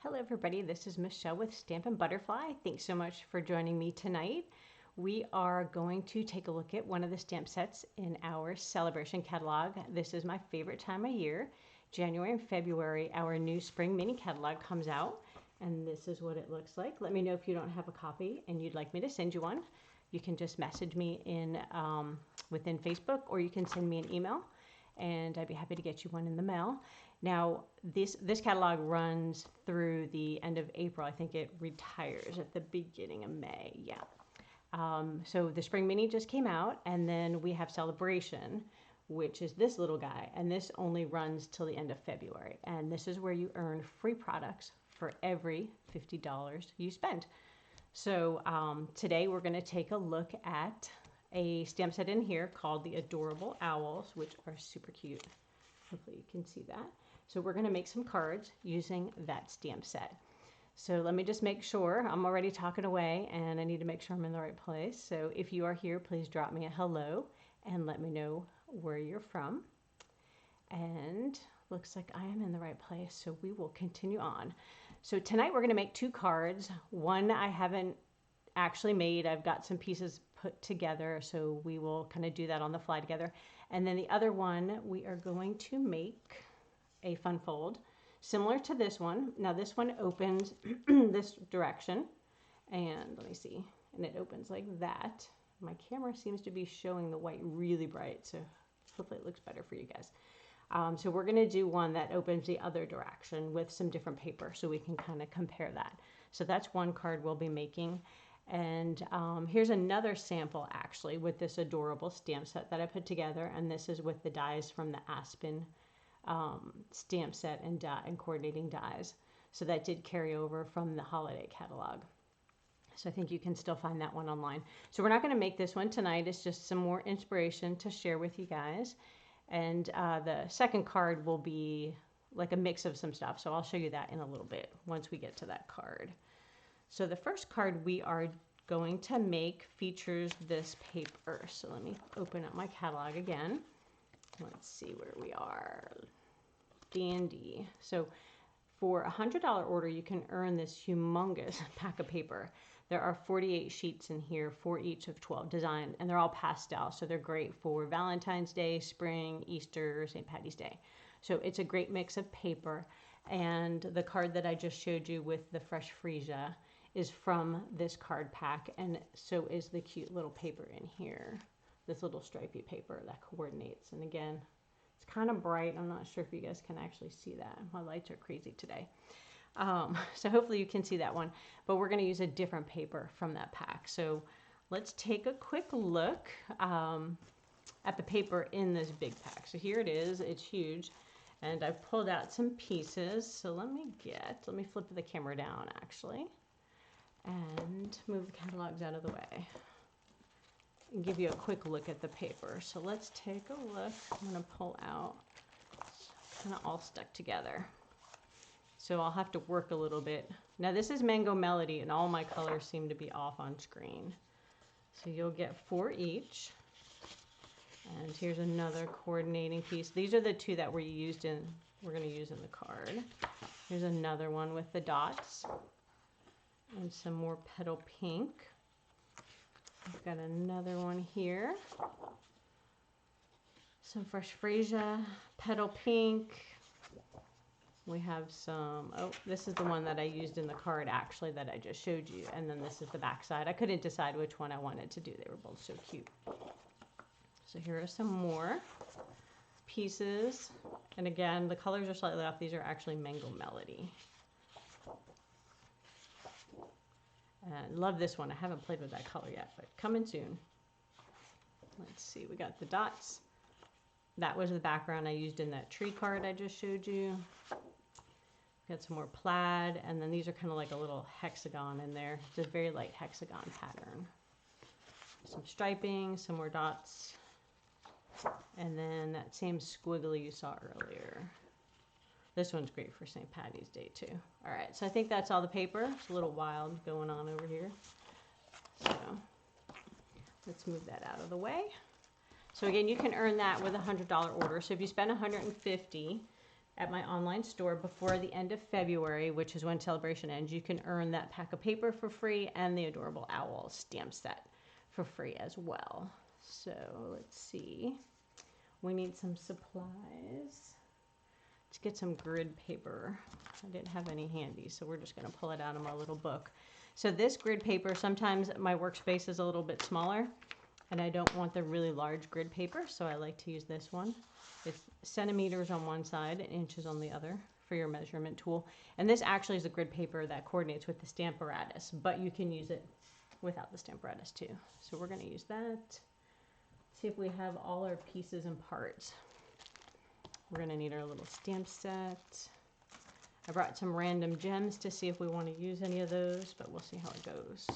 Hello everybody, this is Michelle with Stampin' Butterfly. Thanks so much for joining me tonight. We are going to take a look at one of the stamp sets in our Sale-a-bration catalog. This is my favorite time of year. January and February, our new spring mini catalog comes out, and this is what it looks like. Let me know if you don't have a copy and you'd like me to send you one. You can just message me in within Facebook, or you can send me an email, and I'd be happy to get you one in the mail. Now, this catalog runs through the end of April. I think it retires at the beginning of May. Yeah. So the spring mini just came out, and then we have Sale-a-bration, which is this little guy, and this only runs till the end of February. And this is where you earn free products for every $50 you spend. So today we're going to take a look at a stamp set in here called the Adorable Owls, which are super cute. Hopefully you can see that. So we're going to make some cards using that stamp set. So let me just make sure. I'm already talking away and I need to make sure I'm in the right place. So if you are here, please drop me a hello and let me know where you're from. And looks like I am in the right place, so we will continue on. So tonight we're going to make two cards. One I haven't actually made. I've got some pieces put together, so we will kind of do that on the fly together. And then the other one, we are going to make a fun fold similar to this one. Now this one opens this direction, and let me see, and it opens like that. My camera seems to be showing the white really bright, so hopefully it looks better for you guys. So we're going to do one that opens the other direction with some different paper, so we can kind of compare that. So that's one card we'll be making. And here's another sample actually with this adorable stamp set that I put together, and this is with the dies from the Aspen stamp set and coordinating dies. So that did carry over from the holiday catalog. So I think you can still find that one online. So we're not going to make this one tonight. It's just some more inspiration to share with you guys. And the second card will be like a mix of some stuff. So I'll show you that in a little bit once we get to that card. So the first card we are going to make features this paper. So let me open up my catalog again. Let's see where we are. Dandy. So for a $100 order, you can earn this humongous pack of paper. There are 48 sheets in here for each of 12 designs, and they're all pastel. So they're great for Valentine's Day, spring, Easter, St. Patty's Day. So it's a great mix of paper. And the card that I just showed you with the fresh freesia is from this card pack, and so is the cute little paper in here. This little stripy paper that coordinates. And again, it's kind of bright. I'm not sure if you guys can actually see that. My lights are crazy today. So hopefully you can see that one. But we're going to use a different paper from that pack. So let's take a quick look at the paper in this big pack. So here it is. It's huge. And I've pulled out some pieces. So let me flip the camera down actually and move the catalogs out of the way and give you a quick look at the paper. So let's take a look. I'm going to pull out. It's kind of all stuck together. So I'll have to work a little bit. Now this is Mango Melody, and all my colors seem to be off on screen. So you'll get 4 each. And here's another coordinating piece. These are the two that we're going to use in the card. Here's another one with the dots and some more petal pink. I've got another one here. Some fresh freesia, petal pink. We have some, oh, this is the one that I used in the card actually that I just showed you. And then this is the back side. I couldn't decide which one I wanted to do. They were both so cute. So here are some more pieces. And again, the colors are slightly off. These are actually Mango Melody. And love this one. I haven't played with that color yet, but coming soon. Let's see, we got the dots. That was the background I used in that tree card I just showed you. Got some more plaid, and then these are kind of like a little hexagon in there. It's a very light hexagon pattern. Some striping, some more dots, and then that same squiggly you saw earlier. This one's great for St. Patty's Day too. All right, so I think that's all the paper. It's a little wild going on over here. So let's move that out of the way. So again, you can earn that with a $100 order. So if you spend $150, at my online store before the end of February, which is when Sale-a-bration ends, you can earn that pack of paper for free and the Adorable Owls stamp set for free as well. So let's see. We need some supplies. Let's get some grid paper. I didn't have any handy, so we're just going to pull it out of my little book. So this grid paper, sometimes my workspace is a little bit smaller, and I don't want the really large grid paper, so I like to use this one. It's centimeters on one side and inches on the other for your measurement tool. And this actually is a grid paper that coordinates with the Stamparatus, but you can use it without the Stamparatus too. So we're going to use that. See if we have all our pieces and parts. We're going to need our little stamp set. I brought some random gems to see if we want to use any of those, but we'll see how it goes.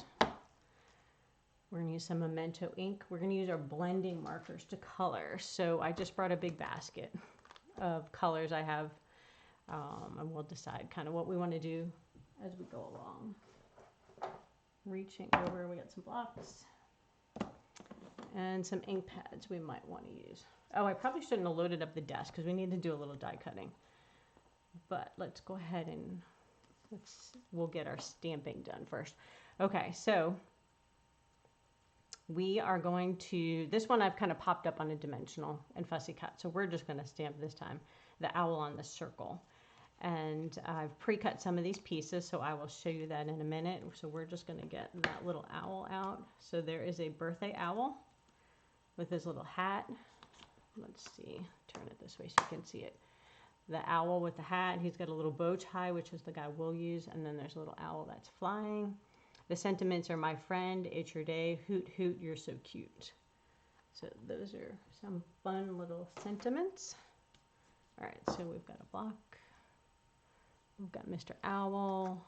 We're going to use some Memento ink. We're going to use our blending markers to color. So I just brought a big basket of colors I have, and we'll decide kind of what we want to do as we go along. Reaching over, we got some blocks and some ink pads we might want to use. Oh, I probably shouldn't have loaded up the desk because we need to do a little die cutting. But let's go ahead and we'll get our stamping done first. Okay, so we are going to, this one I've kind of popped up on a dimensional and fussy cut. So we're just going to stamp this time the owl on the circle. And I've pre-cut some of these pieces, so I will show you that in a minute. So we're just going to get that little owl out. So there is a birthday owl with his little hat. Let's see, turn it this way so you can see it. The owl with the hat, he's got a little bow tie, which is the guy we'll use. And then there's a little owl that's flying. The sentiments are, my friend, it's your day, hoot hoot, you're so cute. So those are some fun little sentiments. All right, so we've got a block. We've got Mr. Owl.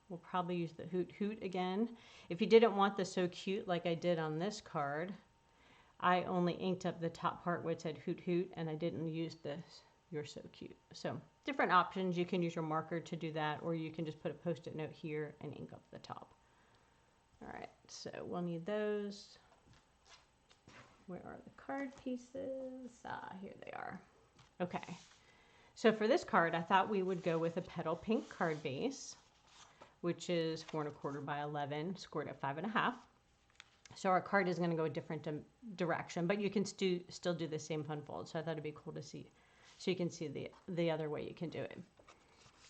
We'll probably use the hoot hoot again. If you didn't want the so cute like I did on this card, I only inked up the top part where it said hoot hoot, and I didn't use this you're so cute. So different options. You can use your marker to do that, or you can just put a post-it note here and ink up the top. All right, so we'll need those. Where are the card pieces? Ah, here they are. Okay, so for this card, I thought we would go with a petal pink card base, which is 4 1/4 by 11, scored at 5 1/2. So our card is going to go a different direction, but you can still do the same fun fold. So I thought it'd be cool to see, so you can see the other way you can do it.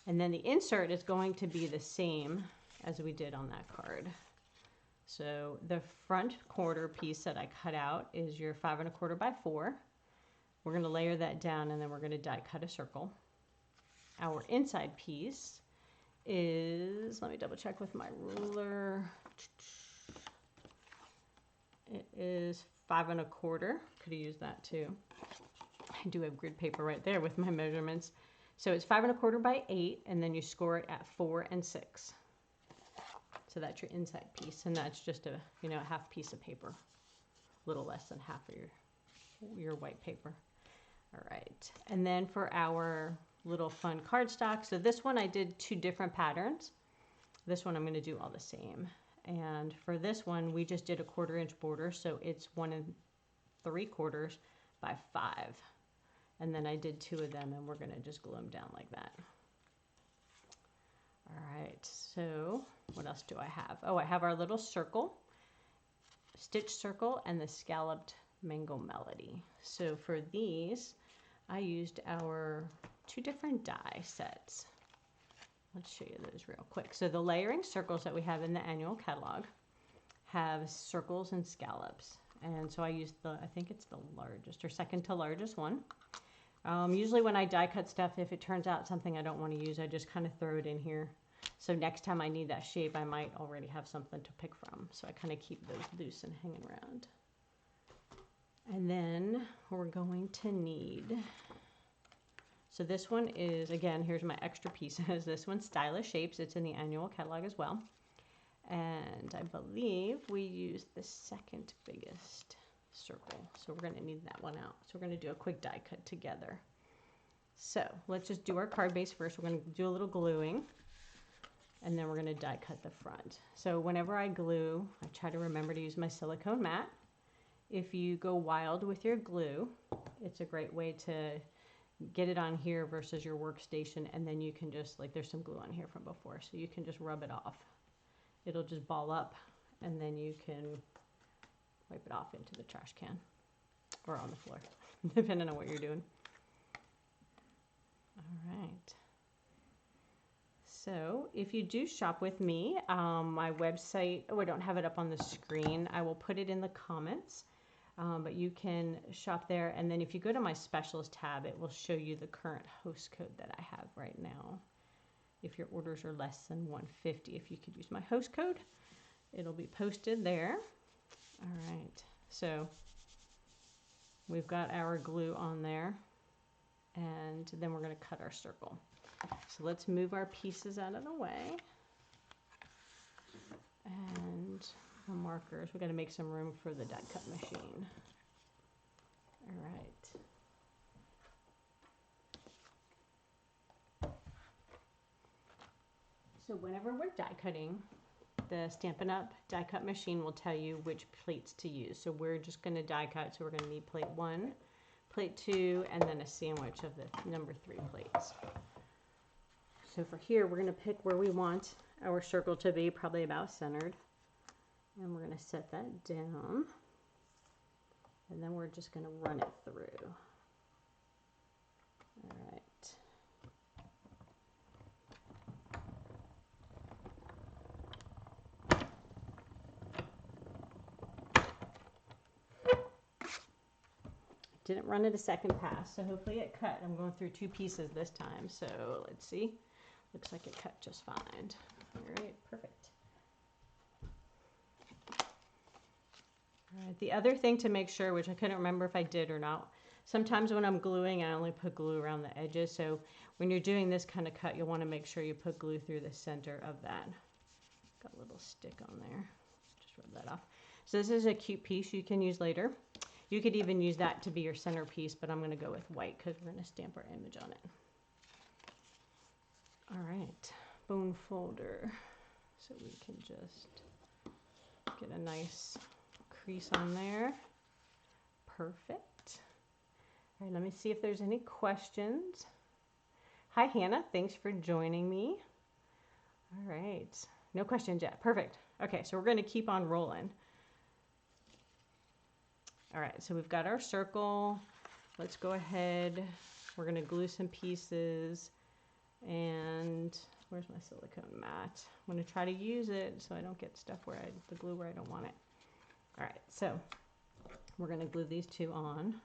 And then the insert is going to be the same as we did on that card. So the front quarter piece that I cut out is your 5 1/4 by 4. We're going to layer that down, and then we're going to die cut a circle. Our inside piece is, let me double check with my ruler. It is 5 1/4. Could have used that too. I do have grid paper right there with my measurements. So it's 5 1/4 by 8, and then you score it at 4 and 6. So that's your inside piece, and that's just a a half piece of paper, a little less than half of your white paper. All right, and then for our little fun cardstock, so this one I did 2 different patterns. This one I'm going to do all the same. And for this one, we just did a 1/4 inch border, so it's 1 3/4 by 5. And then I did 2 of them, and we're going to just glue them down like that. All right, so what else do I have? Oh, I have our little circle, stitch circle, and the scalloped mango melody. So for these, I used our 2 different die sets. Let's show you those real quick. So the layering circles that we have in the annual catalog have circles and scallops. And so I used I think it's the largest or second to largest one. Usually when I die cut stuff, if it turns out something I don't want to use, I just kind of throw it in here. So next time I need that shape, I might already have something to pick from. So I kind of keep those loose and hanging around. And then we're going to need, so this one is, again, here's my extra pieces. This one's Stylish Shapes. It's in the annual catalog as well. And I believe we used the second biggest circle. So we're going to need that one out. So we're going to do a quick die cut together. So let's just do our card base first. We're going to do a little gluing, and then we're going to die cut the front. So whenever I glue, I try to remember to use my silicone mat. If you go wild with your glue, it's a great way to get it on here versus your workstation, and then you can just, like, there's some glue on here from before, so you can just rub it off. It'll just ball up, and then you can wipe it off into the trash can or on the floor, depending on what you're doing. All right. So if you do shop with me, my website, oh, I don't have it up on the screen. I will put it in the comments, but you can shop there. And then if you go to my specials tab, it will show you the current host code that I have right now. If your orders are less than 150, if you could use my host code, it'll be posted there. All right, so we've got our glue on there, and then we're going to cut our circle. So let's move our pieces out of the way. And the markers, we're going to make some room for the die cut machine. All right. So whenever we're die cutting, the Stampin' Up! Die cut machine will tell you which plates to use. So we're just going to die cut, so we're going to need plate 1, plate 2, and then a sandwich of the number 3 plates. So for here, we're going to pick where we want our circle to be, probably about centered. And we're going to set that down. And then we're just going to run it through. All right. Didn't run it a second pass, so hopefully it cut. I'm going through 2 pieces this time, so let's see. Looks like it cut just fine. All right, perfect. All right, the other thing to make sure, which I couldn't remember if I did or not, sometimes when I'm gluing, I only put glue around the edges. So when you're doing this kind of cut, you'll want to make sure you put glue through the center of that. Got a little stick on there. Just rub that off. So this is a cute piece you can use later. You could even use that to be your centerpiece, but I'm going to go with white because we're going to stamp our image on it. All right, bone folder. So we can just get a nice crease on there. Perfect. All right, let me see if there's any questions. Hi, Hannah. Thanks for joining me. All right, no questions yet. Perfect. Okay, so we're going to keep on rolling. All right, so we've got our circle. Let's go ahead. We're going to glue some pieces. And where's my silicone mat? I'm going to try to use it so I don't get stuff where the glue where I don't want it. All right, so we're going to glue these 2 on.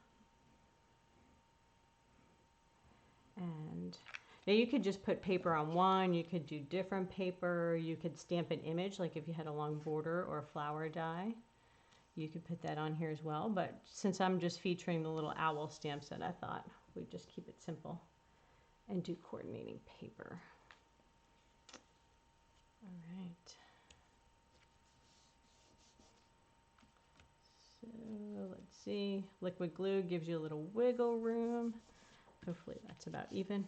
And now you could just put paper on one. You could do different paper. You could stamp an image, like if you had a long border or a flower die. You could put that on here as well, but since I'm just featuring the little owl stamp set, I thought we'd just keep it simple and do coordinating paper. All right. So let's see. Liquid glue gives you a little wiggle room. Hopefully that's about even.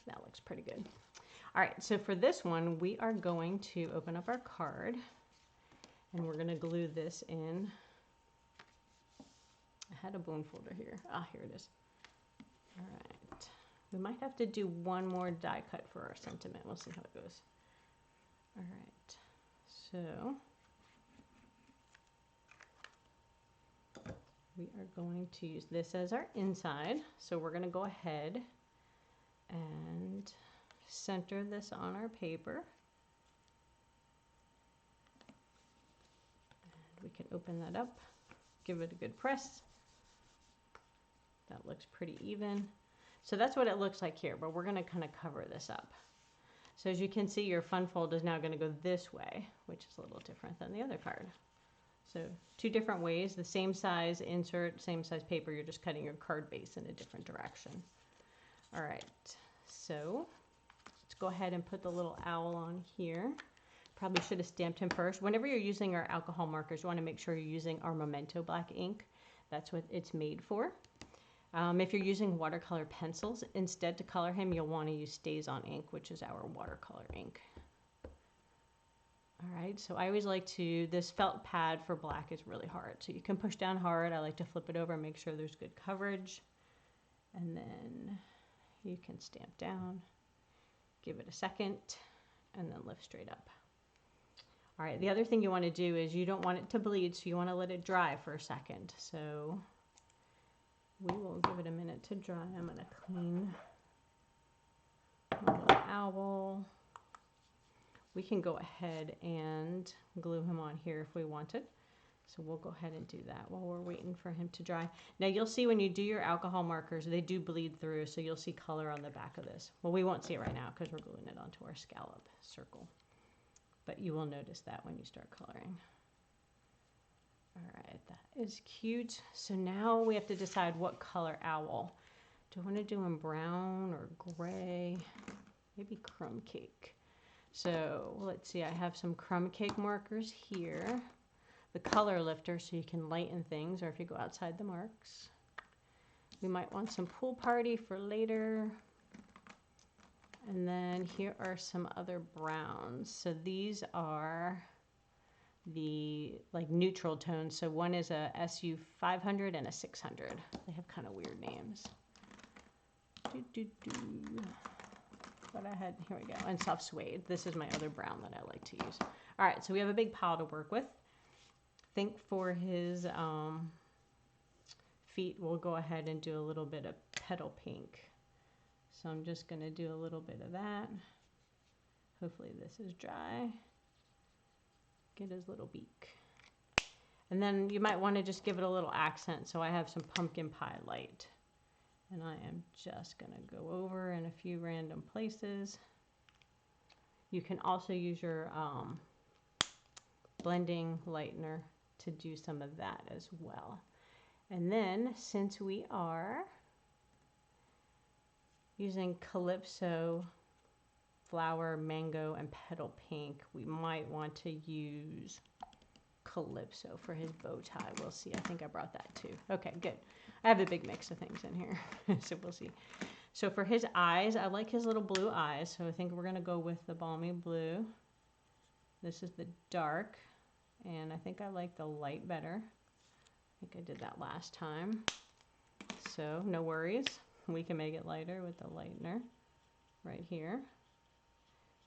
That looks pretty good. All right, so for this one, we are going to open up our card. And we're going to glue this in. I had a bone folder here. Ah, here it is. All right. We might have to do one more die cut for our sentiment. We'll see how it goes. All right. So we are going to use this as our inside. So we're going to go ahead and center this on our paper. We can open that up, give it a good press. That looks pretty even. So that's what it looks like here, but we're going to kind of cover this up. So as you can see, your fun fold is now going to go this way, which is a little different than the other card. So 2 different ways, the same size insert, same size paper, you're just cutting your card base in a different direction. All right, so let's go ahead and put the little owl on here. Probably should have stamped him first. Whenever you're using our alcohol markers, you want to make sure you're using our Memento black ink. That's what it's made for. If you're using watercolor pencils, instead to color him, you'll want to use StazOn ink, which is our watercolor ink. All right, so I always like to, this felt pad for black is really hard. So you can push down hard. I like to flip it over and make sure there's good coverage. And then you can stamp down, give it a second, and then lift straight up. All right, the other thing you want to do is you don't want it to bleed, so you want to let it dry for a second. So we will give it a minute to dry. I'm going to clean my little owl. We can go ahead and glue him on here if we wanted. So we'll go ahead and do that while we're waiting for him to dry. Now you'll see when you do your alcohol markers, they do bleed through, so you'll see color on the back of this. Well, we won't see it right now because we're gluing it onto our scallop circle. But you will notice that when you start coloring. All right, that is cute. So now we have to decide what color owl. Do I want to do him brown or gray? Maybe crumb cake. So let's see, I have some crumb cake markers here. The color lifter so you can lighten things, or if you go outside the marks. We might want some pool party for later. And then here are some other browns. So these are the like neutral tones. So one is a SU 500 and a 600. They have kind of weird names. But I had, here we go, and soft suede. This is my other brown that I like to use. All right, so we have a big pile to work with. I think for his feet, we'll go ahead and do a little bit of petal pink. So I'm just going to do a little bit of that. Hopefully this is dry. Get his little beak. And then you might want to just give it a little accent. So I have some pumpkin pie light. And I am just going to go over in a few random places. You can also use your blending lightener to do some of that as well. And then since we are using Calypso flower, mango, and petal pink, we might want to use Calypso for his bow tie. We'll see. I think I brought that too. Okay, good. I have a big mix of things in here, so we'll see. So for his eyes, I like his little blue eyes, so I think we're going to go with the balmy blue. This is the dark, and I think I like the light better. I think I did that last time. So no worries. We can make it lighter with the lightener right here.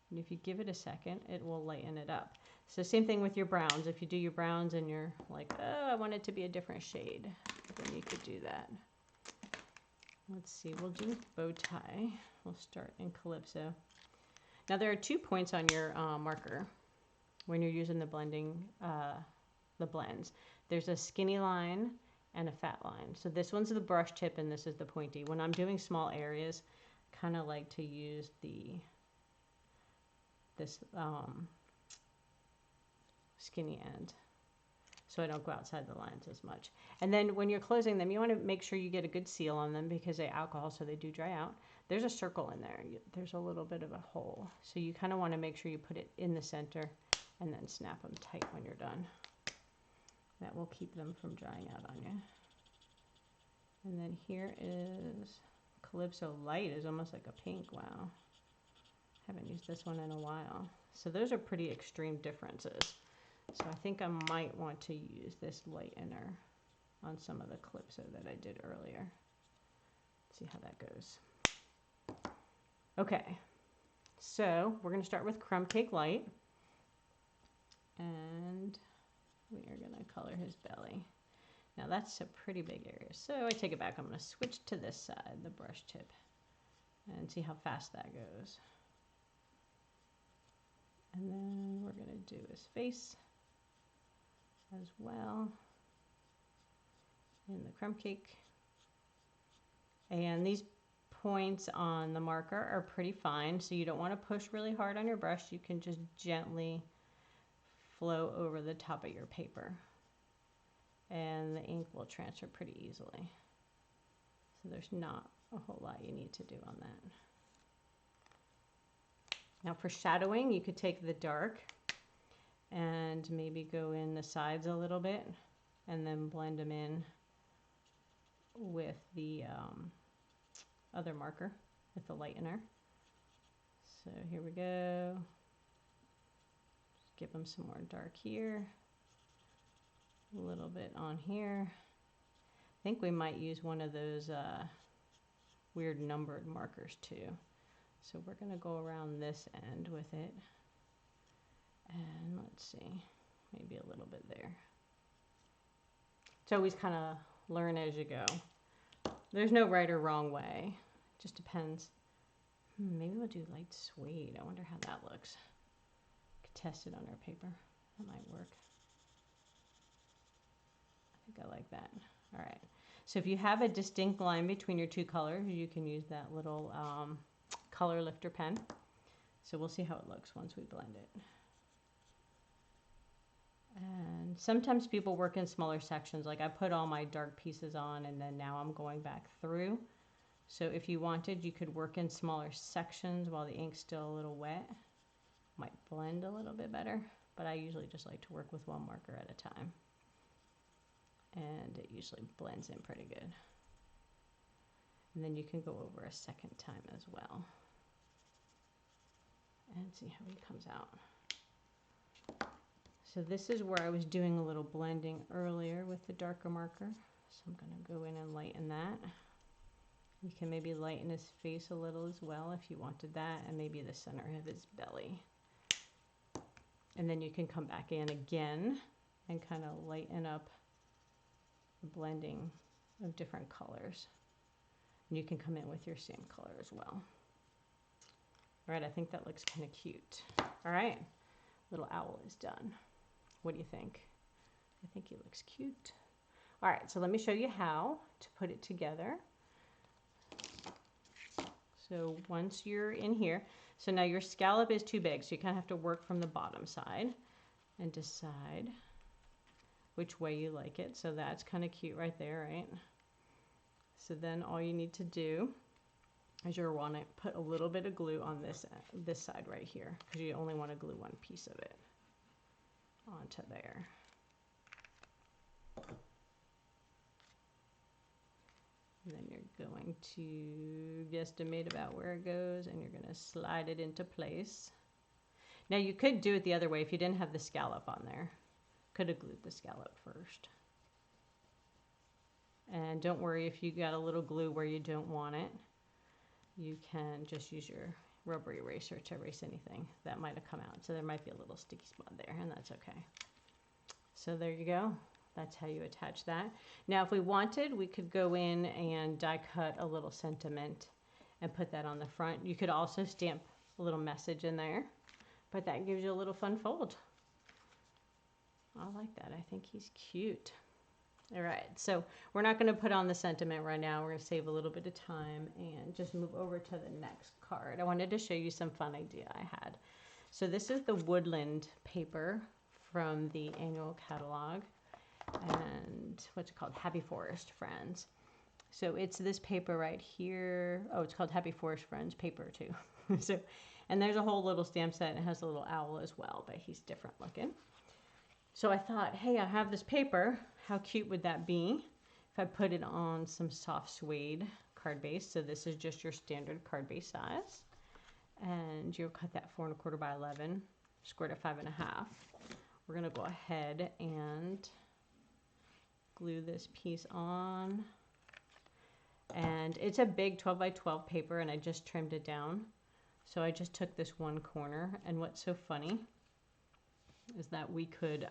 And if you give it a second, it will lighten it up. So same thing with your browns. If you do your browns and you're like, oh, I want it to be a different shade, then you could do that. Let's see, we'll do bow tie. We'll start in Calypso. Now there are 2 points on your marker when you're using the blending, the blends. There's a skinny line and a fat line. So this one's the brush tip and this is the pointy. When I'm doing small areas, kind of like to use this skinny end so I don't go outside the lines as much. And then when you're closing them, you want to make sure you get a good seal on them because they alcohol, so they do dry out. There's a circle in there. There's a little bit of a hole. So you kind of want to make sure you put it in the center and then snap them tight when you're done. That will keep them from drying out on you. And then here is Calypso Light. Is almost like a pink. Wow. Haven't used this one in a while. So those are pretty extreme differences. So I think I might want to use this lightener on some of the Calypso that I did earlier. Let's see how that goes. Okay, so we're going to start with Crumb Cake Light. And we are going to color his belly. Now that's a pretty big area. So I take it back. I'm going to switch to this side, the brush tip, and see how fast that goes. And then we're going to do his face as well in the crumb cake. And these points on the marker are pretty fine, so you don't want to push really hard on your brush. You can just gently flow over the top of your paper and the ink will transfer pretty easily. So there's not a whole lot you need to do on that. Now for shadowing, you could take the dark and maybe go in the sides a little bit and then blend them in with the other marker with the lightener. So here we go. Just give them some more dark here, a little bit on here. I think we might use one of those weird numbered markers too. So we're going to go around this end with it. And let's see, maybe a little bit there. It's always kind of learn as you go. There's no right or wrong way. It just depends. Maybe we'll do light suede. I wonder how that looks. Could test it on our paper. That might work. I think I like that. All right. So if you have a distinct line between your two colors, you can use that little color lifter pen. So we'll see how it looks once we blend it. And sometimes people work in smaller sections. Like I put all my dark pieces on and then now I'm going back through. So if you wanted, you could work in smaller sections while the ink's still a little wet. Might blend a little bit better, but I usually just like to work with one marker at a time. And it usually blends in pretty good. And then you can go over a second time as well. And see how he comes out. So this is where I was doing a little blending earlier with the darker marker. So I'm going to go in and lighten that. You can maybe lighten his face a little as well if you wanted that, and maybe the center of his belly. And then you can come back in again and kind of lighten up the blending of different colors. And you can come in with your same color as well. All right, I think that looks kind of cute. All right, little owl is done. What do you think? I think he looks cute. All right, so let me show you how to put it together. So once you're in here, so now your scallop is too big, so you kind of have to work from the bottom side and decide which way you like it. So that's kind of cute right there, right? So then all you need to do is you'll want to put a little bit of glue on this side right here, because you only want to glue one piece of it onto there. And then you're going to guesstimate about where it goes, and you're going to slide it into place. Now you could do it the other way if you didn't have the scallop on there. Could have glued the scallop first. And don't worry if you got a little glue where you don't want it. You can just use your rubber eraser to erase anything that might have come out. So there might be a little sticky spot there, and that's okay. So there you go. That's how you attach that. Now, if we wanted, we could go in and die cut a little sentiment and put that on the front. You could also stamp a little message in there, but that gives you a little fun fold. I like that. I think he's cute. All right, so we're not going to put on the sentiment right now. We're going to save a little bit of time and just move over to the next card. I wanted to show you some fun idea I had. So this is the woodland paper from the annual catalog, and what's it called? Happy Forest Friends. So it's this paper right here. Oh, it's called Happy Forest Friends paper too. So, and there's a whole little stamp set. It has a little owl as well, but he's different looking. So I thought, hey, I have this paper. How cute would that be if I put it on some soft suede card base? So this is just your standard card base size. And you'll cut that 4 1/4 by 11, squared at 5 1/2. We're gonna go ahead and glue this piece on. And it's a big 12 by 12 paper, and I just trimmed it down. So I just took this one corner, and what's so funny is that we could,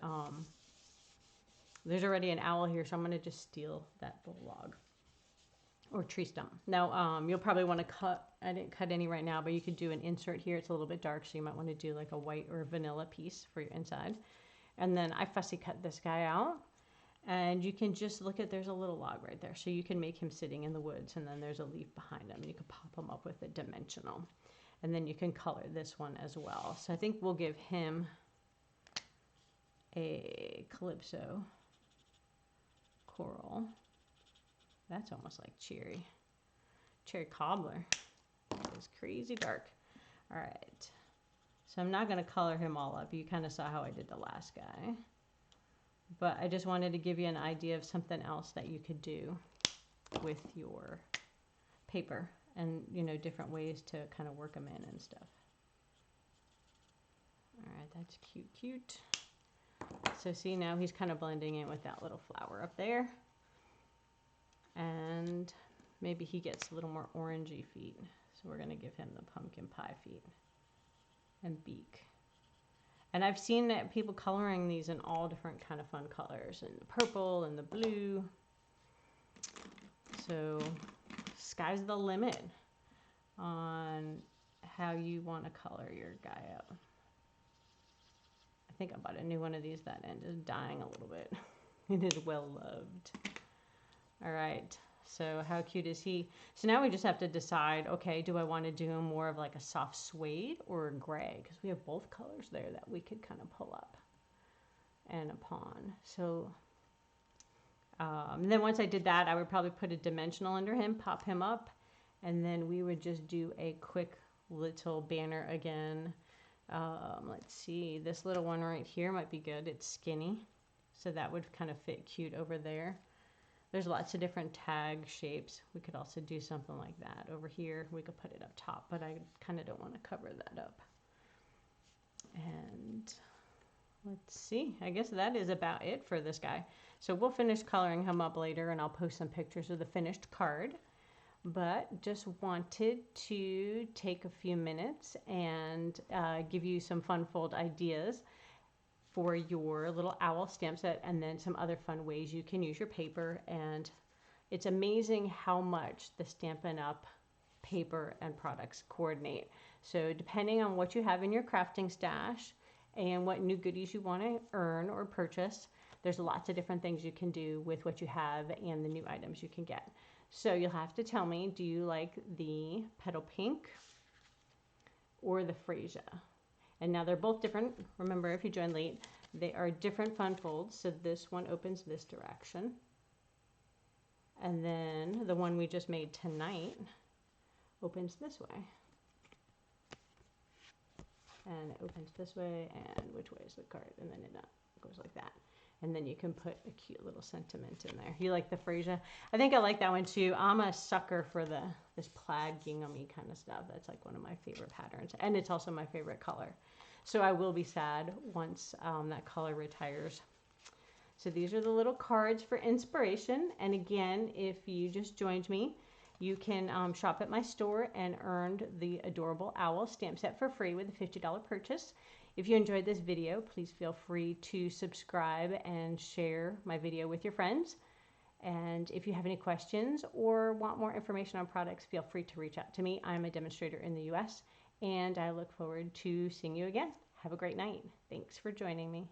there's already an owl here, so I'm going to just steal that little log or tree stump. Now, you'll probably want to cut, I didn't cut any right now, but you could do an insert here. It's a little bit dark, so you might want to do like a white or vanilla piece for your inside. And then I fussy cut this guy out, and you can just look at, there's a little log right there. So you can make him sitting in the woods, and then there's a leaf behind him. You can pop him up with a dimensional. And then you can color this one as well. So I think we'll give him a Calypso coral. That's almost like cherry cobbler. It's crazy dark. All right, so I'm not going to color him all up. You kind of saw how I did the last guy, but I just wanted to give you an idea of something else that you could do with your paper, and you know, different ways to kind of work them in and stuff. All right, that's cute. So see, now he's kind of blending in with that little flower up there. And maybe he gets a little more orangey feet. So we're going to give him the pumpkin pie feet and beak. And I've seen people coloring these in all different kind of fun colors, and the purple and the blue. So sky's the limit on how you want to color your guy up. I think I bought a new one of these. That end is dying a little bit. It is well loved. All right. So how cute is he? So now we just have to decide, okay, do I want to do more of like a soft suede or a gray? Because we have both colors there that we could kind of pull up and upon. So then once I did that, I would probably put a dimensional under him, pop him up, and then we would just do a quick little banner again. Let's see, this little one right here might be good. It's skinny, so that would kind of fit cute over there. There's lots of different tag shapes. We could also do something like that over here. We could put it up top, but I kind of don't want to cover that up. And let's see, I guess that is about it for this guy. So we'll finish coloring him up later, and I'll post some pictures of the finished card. But just wanted to take a few minutes and give you some fun fold ideas for your little owl stamp set, and then some other fun ways you can use your paper. And it's amazing how much the Stampin' Up paper and products coordinate. So depending on what you have in your crafting stash and what new goodies you want to earn or purchase, there's lots of different things you can do with what you have and the new items you can get. So you'll have to tell me, do you like the petal pink or the freesia? And now they're both different. Remember, if you joined late, they are different fun folds. So this one opens this direction. And then the one we just made tonight opens this way. And it opens this way, and which way is the card? And then it goes like that. And then you can put a cute little sentiment in there. You like the freesia? I think I like that one too. I'm a sucker for this plaid gingham-y kind of stuff. That's like one of my favorite patterns. And it's also my favorite color. So I will be sad once that color retires. So these are the little cards for inspiration. And again, if you just joined me, you can shop at my store and earn the Adorable Owl stamp set for free with a $50 purchase. If you enjoyed this video, please feel free to subscribe and share my video with your friends. And if you have any questions or want more information on products, feel free to reach out to me. I'm a demonstrator in the US, and I look forward to seeing you again. Have a great night. Thanks for joining me.